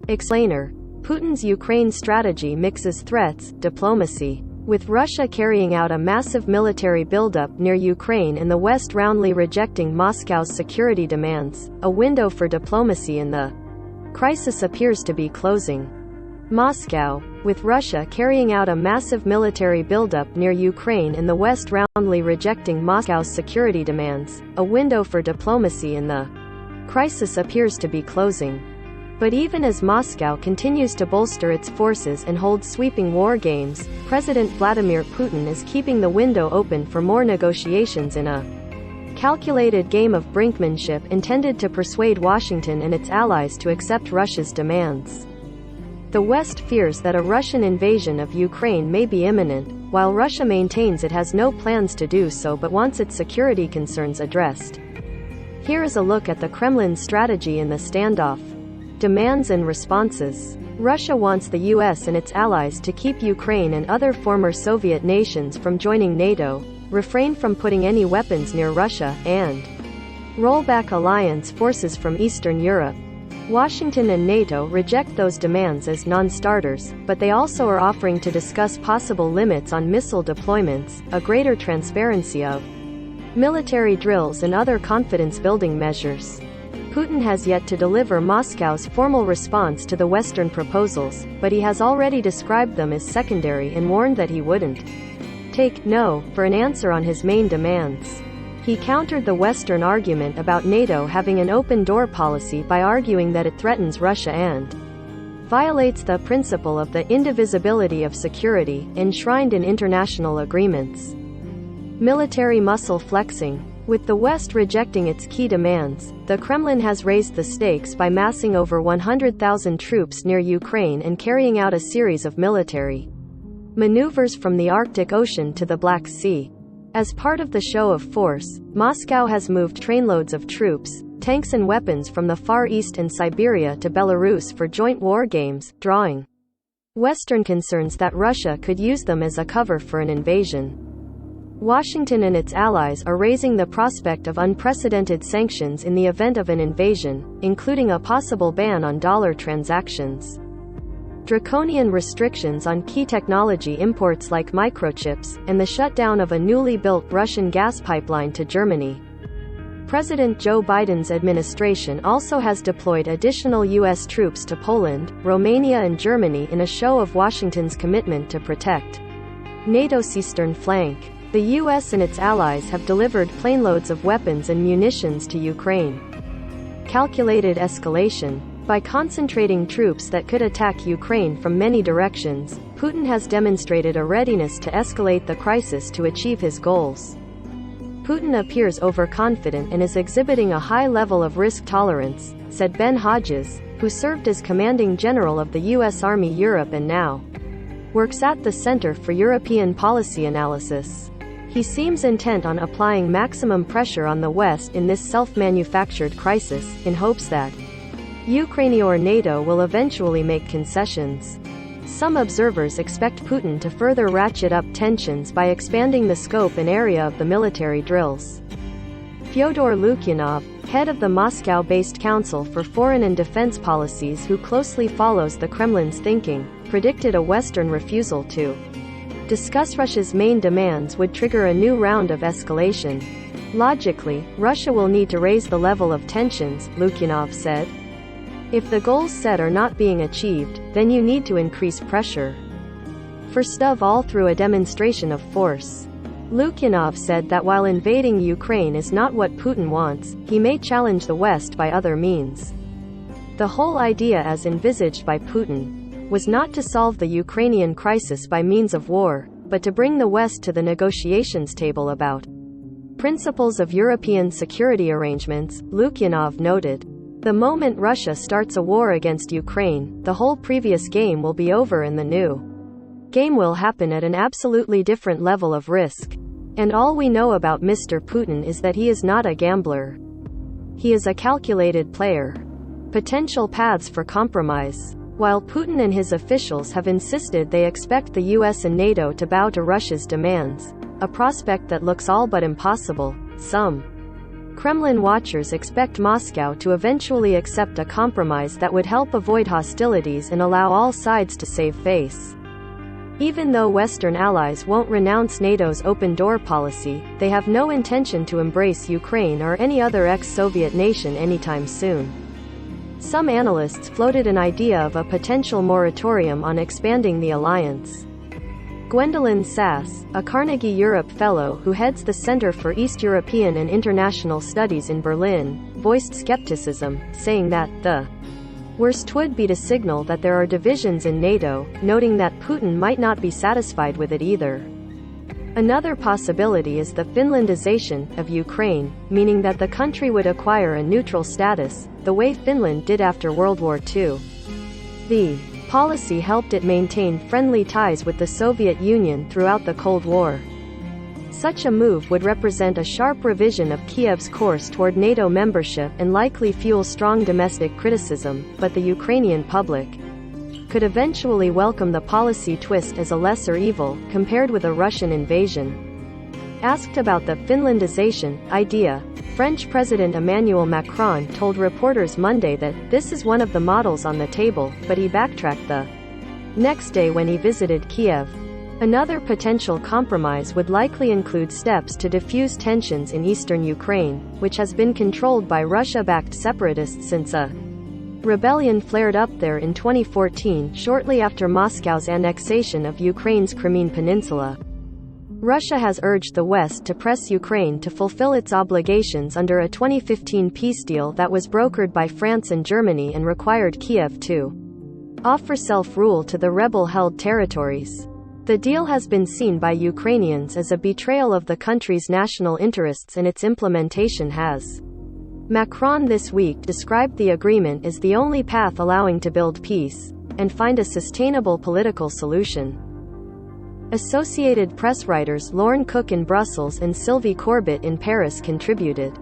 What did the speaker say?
Explainer: Putin's Ukraine strategy mixes threats, diplomacy. With Russia carrying out a massive military buildup near Ukraine and the West roundly rejecting Moscow's security demands, a window for diplomacy in the crisis appears to be closing. Moscow, with Russia carrying out a massive military buildup near Ukraine and the West roundly rejecting Moscow's security demands, a window for diplomacy in the crisis appears to be closing. But even as Moscow continues to bolster its forces and hold sweeping war games, President Vladimir Putin is keeping the window open for more negotiations in a calculated game of brinkmanship intended to persuade Washington and its allies to accept Russia's demands. The West fears that a Russian invasion of Ukraine may be imminent, while Russia maintains it has no plans to do so but wants its security concerns addressed. Here is a look at the Kremlin's strategy in the standoff. Demands and responses. Russia wants the US and its allies to keep Ukraine and other former Soviet nations from joining NATO, refrain from putting any weapons near Russia, and roll back alliance forces from Eastern Europe. Washington and NATO reject those demands as non-starters, but they also are offering to discuss possible limits on missile deployments, a greater transparency of military drills and other confidence-building measures. Putin has yet to deliver Moscow's formal response to the Western proposals, but he has already described them as secondary and warned that he wouldn't take "no" for an answer on his main demands. He countered the Western argument about NATO having an open-door policy by arguing that it threatens Russia and violates the principle of the indivisibility of security, enshrined in international agreements. Military muscle flexing. With the West rejecting its key demands, the Kremlin has raised the stakes by massing over 100,000 troops near Ukraine and carrying out a series of military maneuvers from the Arctic Ocean to the Black Sea. As part of the show of force, Moscow has moved trainloads of troops, tanks and weapons from the Far East and Siberia to Belarus for joint war games, drawing Western concerns that Russia could use them as a cover for an invasion. Washington and its allies are raising the prospect of unprecedented sanctions in the event of an invasion, including a possible ban on dollar transactions. Draconian restrictions on key technology imports like microchips, and the shutdown of a newly built Russian gas pipeline to Germany. President Joe Biden's administration also has deployed additional U.S. troops to Poland, Romania and Germany in a show of Washington's commitment to protect NATO's eastern flank. The U.S. and its allies have delivered planeloads of weapons and munitions to Ukraine. Calculated escalation. By concentrating troops that could attack Ukraine from many directions, Putin has demonstrated a readiness to escalate the crisis to achieve his goals. Putin appears overconfident and is exhibiting a high level of risk tolerance, said Ben Hodges, who served as commanding general of the U.S. Army Europe and now works at the Center for European Policy Analysis. He seems intent on applying maximum pressure on the West in this self-manufactured crisis, in hopes that Ukraine or NATO will eventually make concessions. Some observers expect Putin to further ratchet up tensions by expanding the scope and area of the military drills. Fyodor Lukyanov, head of the Moscow-based Council for Foreign and Defense Policies who closely follows the Kremlin's thinking, predicted a Western refusal to discuss Russia's main demands would trigger a new round of escalation. Logically, Russia will need to raise the level of tensions, Lukyanov said. If the goals set are not being achieved, then you need to increase pressure. First of all through a demonstration of force. Lukyanov said that while invading Ukraine is not what Putin wants, he may challenge the West by other means. The whole idea as envisaged by Putin was not to solve the Ukrainian crisis by means of war, but to bring the West to the negotiations table about principles of European security arrangements, Lukyanov noted. The moment Russia starts a war against Ukraine, the whole previous game will be over and the new game will happen at an absolutely different level of risk. And all we know about Mr. Putin is that he is not a gambler. He is a calculated player. Potential paths for compromise. While Putin and his officials have insisted they expect the US and NATO to bow to Russia's demands, a prospect that looks all but impossible, some Kremlin watchers expect Moscow to eventually accept a compromise that would help avoid hostilities and allow all sides to save face. Even though Western allies won't renounce NATO's open-door policy, they have no intention to embrace Ukraine or any other ex-Soviet nation anytime soon. Some analysts floated an idea of a potential moratorium on expanding the alliance. Gwendolyn Sass, a Carnegie Europe Fellow who heads the Center for East European and International Studies in Berlin, voiced skepticism, saying that the worst would be to signal that there are divisions in NATO, noting that Putin might not be satisfied with it either. Another possibility is the Finlandization of Ukraine, meaning that the country would acquire a neutral status, the way Finland did after World War II. The policy helped it maintain friendly ties with the Soviet Union throughout the Cold War. Such a move would represent a sharp revision of Kiev's course toward NATO membership and likely fuel strong domestic criticism, but the Ukrainian public could eventually welcome the policy twist as a lesser evil, compared with a Russian invasion. Asked about the Finlandization idea, French President Emmanuel Macron told reporters Monday that this is one of the models on the table, but he backtracked the next day when he visited Kiev. Another potential compromise would likely include steps to defuse tensions in eastern Ukraine, which has been controlled by Russia-backed separatists since a rebellion flared up there in 2014 shortly after Moscow's annexation of Ukraine's Crimean Peninsula. Russia has urged the West to press Ukraine to fulfill its obligations under a 2015 peace deal that was brokered by France and Germany and required Kiev to offer self-rule to the rebel-held territories. The deal has been seen by Ukrainians as a betrayal of the country's national interests, and its implementation has. Macron this week described the agreement as the only path allowing to build peace and find a sustainable political solution. Associated Press writers Lauren Cook in Brussels and Sylvie Corbett in Paris contributed.